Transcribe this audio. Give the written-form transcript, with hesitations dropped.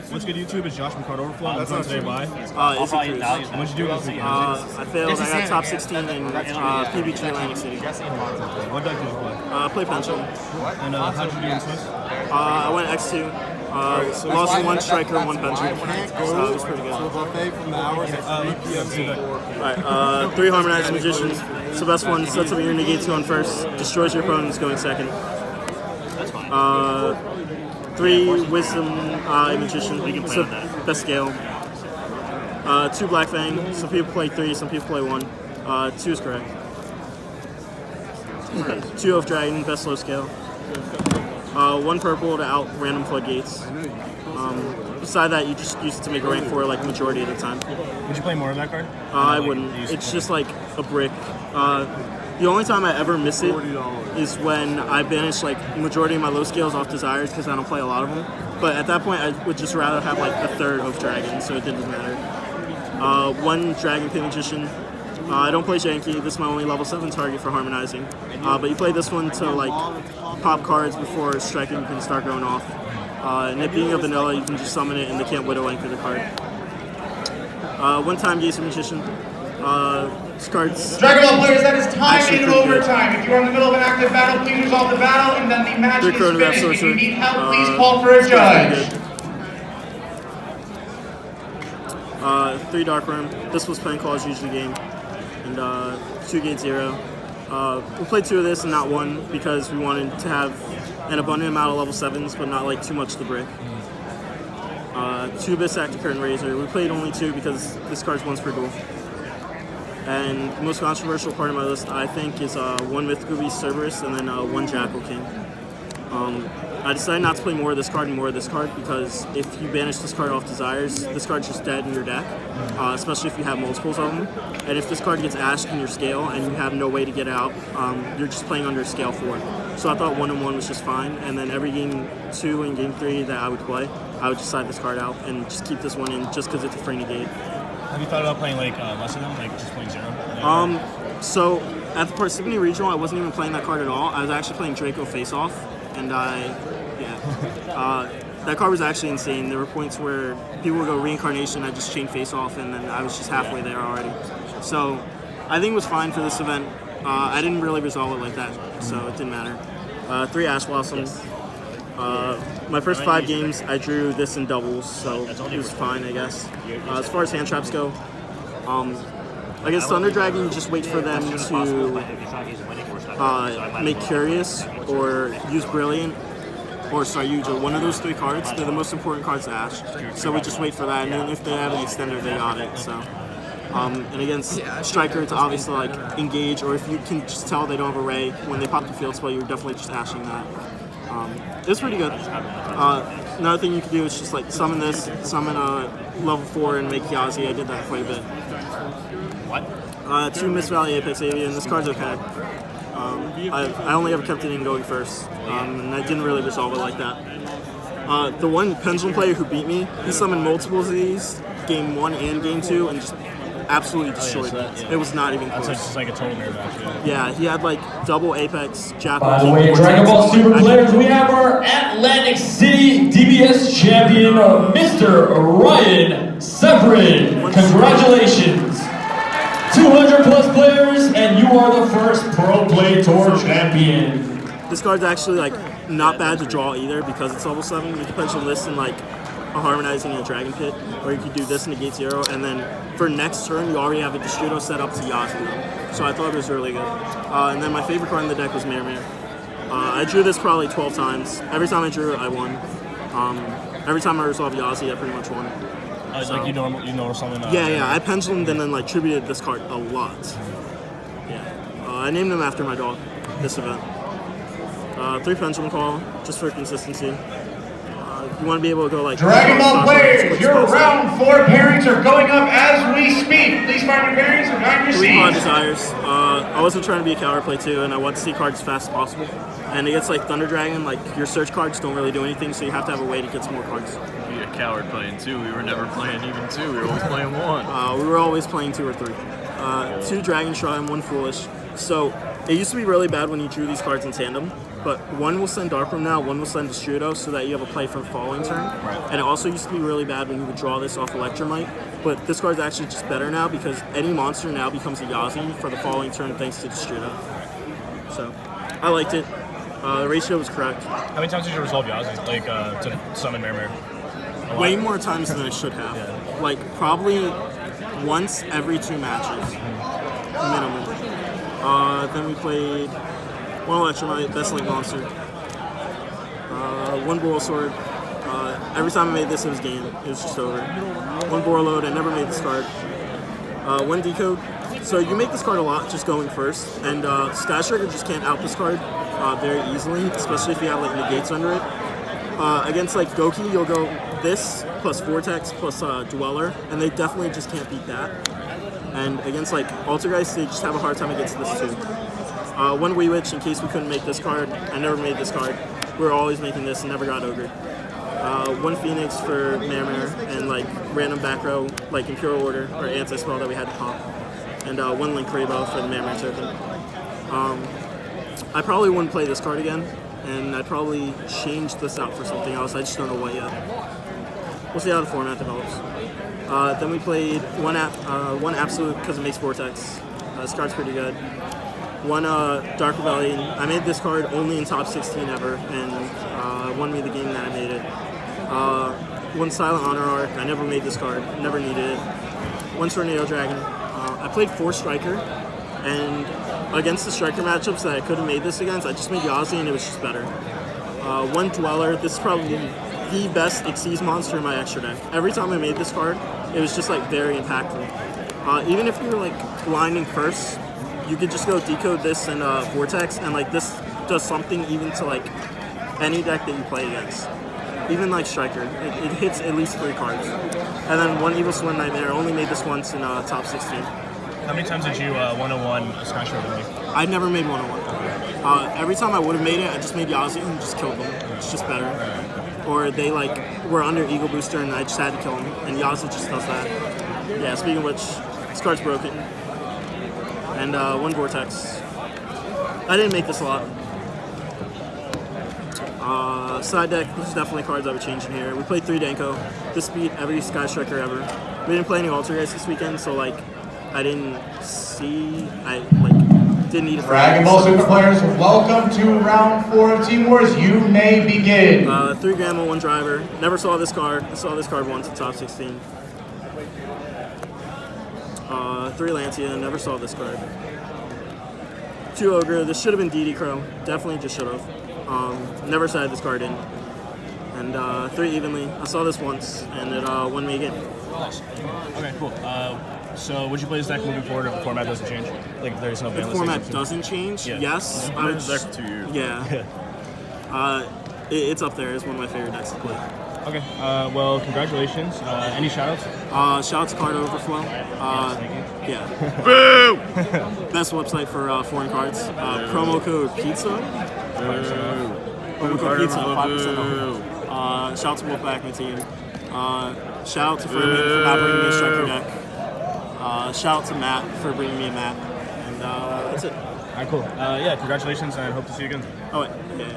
What's good YouTube is Josh from Cardoverflow. That's on today by. Izzy Cruz. What'd you do this week? I failed. I got top 16 in PPG Atlantic City. What deck did you play? Play Pendulum. And how'd you do in Swiss? I went X2. Lost 1 striker, 1 Pendulum. So it was pretty good. So buffet from the hours at 3 p.m. Alright, 3 Harmonized Magicians. It's the best one. Sets up your negates going first. Destroys your opponents going second. 3 Wisdom Magician. So best scale. 2 Black Fang. Some people play 3, some people play 1. 2 is correct. 2 Oath Dragon, best low scale. 1 purple to out random floodgates. Beside that, you just use it to make a rank 4 like majority of the time. Would you play more of that card? I wouldn't. It's just like a brick. The only time I ever miss it is when I banish like majority of my low scales off desires because I don't play a lot of them. But at that point, I would just rather have like a 3rd Oath Dragon, so it didn't matter. 1 Dragon Pit Magician. I don't play Janky. This is my only level 7 target for harmonizing. But you play this one to like pop cards before striking can start going off. And it being a vanilla, you can just summon it and they can't Widow anchor the card. 1 time Gaze Magician. This card's Dragon Ball players, that is time in overtime. If you are in the middle of an active battle, please resolve the battle, and then the match is finished. If you need help, please call for a judge. 3 Dark Worm. This was playing Call's usually game. And 2 Gate 0. We played 2 of this and not 1 because we wanted to have an abundant amount of level 7s, but not like too much to brick. 2 Abyss Active Curtain Razor. We played only 2 because this card's once per duel. And the most controversial part of my list, I think, is 1 Mythical Beast Cerberus and then 1 Jackal King. I decided not to play more of this card and more of this card because if you banish this card off desires, this card's just dead in your deck, especially if you have multiples of them. And if this card gets ashed in your scale and you have no way to get out, you're just playing under scale 4. So I thought 1 and 1 was just fine, and then every game 2 and game 3 that I would play, I would just side this card out and just keep this one in just because it's a free negate. Have you thought about playing like less of them, like just playing 0? So at the Parsippany Regional, I wasn't even playing that card at all. I was actually playing Draco Face Off, and that card was actually insane. There were points where people would go Reincarnation, I just chain Face Off, and then I was just halfway there already. So I think it was fine for this event. I didn't really resolve it like that, so it didn't matter. 3 Ash Blossoms. My first 5 games, I drew this in doubles, so it was fine, I guess. As far as hand traps go, against Thunder Dragon, you just wait for them to make Curious or use Brilliant or Saryuja. One of those 3 cards, they're the most important cards to Ash. So we just wait for that, and then if they have an extender, they got it. So, and against Striker, it's obviously like engage, or if you can just tell they don't have Array, when they pop the field spell, you're definitely just ashing that. It's pretty good. Another thing you can do is just like summon this, summon a level 4 and make Yazi. I did that quite a bit. What? 2 Mist Valley Apex Avian. This card's okay. I only ever kept it in going first, and I didn't really resolve it like that. The one Pendulum player who beat me, he summoned multiples of these, game 1 and game 2, and just absolutely destroyed it. It was not even close. That's like a total mirror match. Yeah, he had like double Apex, Jackal. By the way, Dragon Ball Super players, we have our Atlantic City DBS champion, Mr. Ryan Severin. Congratulations. 200 plus players, and you are the first Pro Play Tour champion. This card's actually like not bad to draw either because it's level 7. You can potentially list in like a Harmonizing and a Dragon Pit, or you could do this in a Gate 0, and then for next turn you already have a Distrito set up to Yazi them. So I thought it was really good. And then my favorite card in the deck was Mare Mare. I drew this probably 12 times. Every time I drew it, I won. Every time I resolved Yazi, I pretty much won. So, like you know something. Yeah. I pendulumed and then like tributed this card a lot. Yeah. I named him after my dog. This event. 3 Pendulum Call, just for consistency. You want to be able to go like Dragon Ball players, your round 4 pairings are going up as we speak. Please find your pairings and find your 3 Pod seats. Desires. I wasn't trying to be a coward play too, and I want to see cards as fast as possible. And against like Thunder Dragon, like your search cards don't really do anything, so you have to have a way to get some more cards. Be a coward playing 2. We were never playing even 2. We were always playing 1. We were always playing 2 or 3. 2 Dragon Shrine, 1 Foolish. So it used to be really bad when you drew these cards in tandem, but one will send Darkroom now, one will send Destrudo, so that you have a play for the following turn. Right. And it also used to be really bad when you would draw this off Electromite, but this card's actually just better now because any monster now becomes a Yazi for the following turn thanks to Destrudo. So, I liked it. The ratio was correct. How many times did you resolve Yazzie, like, to summon Mare? Way more times than I should have. Yeah. Like, probably once every 2 matches, minimum. Then we played one Electromite, best link monster, one Bulbasaur. Every time I made this, it was game. It was just over. One Borreload, I never made this card. One Decode. So you make this card a lot just going first, and Sky Striker just can't out this card very easily, especially if you have like negates under it. Against like Goki, you'll go this plus Vortex plus Dweller, and they definitely just can't beat that. And against like Altergeist, they just have a hard time against this too. One Wee Witch in case we couldn't make this card. I never made this card. We were always making this and never got ogred. One Phoenix for Mare and like random back row like Imperial Order or anti-spell that we had to pop. And one Link Rainbow for the Mare token. I probably wouldn't play this card again, and I'd probably change this out for something else. I just don't know what yet. We'll see how the format develops. Then we played one Absolute because it makes Vortex. This card's pretty good. One Dark Rebellion. I made this card only in top 16 ever, and won me the game that I made it. One Silent Honor Arc. I never made this card. Never needed it. One Tornado Dragon. I played 4 Striker, and against the Striker matchups that I could have made this against, I just made Yazi and it was just better. One Dweller. This is probably the best Xyz monster in my extra deck. Every time I made this card, it was just like very impactful. Even if you were like blinding first, you could just go decode this and Vortex, and like this does something even to like any deck that you play against. Even like Striker, it hits at least 3 cards. And then one Evil Swim Nightmare. I only made this once in top 16. How many times did you 101 Sky Striker with me? I never made 101. Every time I would have made it, I just made Yazi and just killed them. It's just better. Or they like were under Eagle Booster and I just had to kill them. And Yazi just does that. Yeah, speaking of which, this card's broken. And one Vortex. I didn't make this a lot. Side deck, this is definitely cards I would change in here. We played 3 Danko. This beat every Sky Striker ever. We didn't play any Altergeist this weekend, so like I didn't didn't need it. Dragon Ball Super players, welcome to round 4 of Team Wars. You may begin. 3 Grandma, 1 Driver. Never saw this card. I saw this card once in top 16. 3 Lancia. Never saw this card. 2 Ogre. This should have been DD Crow. Definitely just should have. Never sided this card in. And 3 Evenly. I saw this once, and it won me again. Nice. Okay, cool. So would you play this deck moving forward if the format doesn't change? Like if there's no ban The list format exception? doesn't change, Yeah. yes. I've been there for 2 years. Yeah. It's up there. It's one of my favorite decks to play. Okay. Well, congratulations. Any shoutouts? Shout out to CardOverflow. Thank you. Yeah. Boo! Best website for foreign cards. Promo code PIZZA. Promo code PIZZA, 5% off. Shout out to Wolfpack, my team. Shout out to Furman for not bringing me a striker deck. Shout out to Matt for bringing me a map. And that's it. All right, cool. Yeah, congratulations, and I hope to see you again. Oh, wait. Yeah.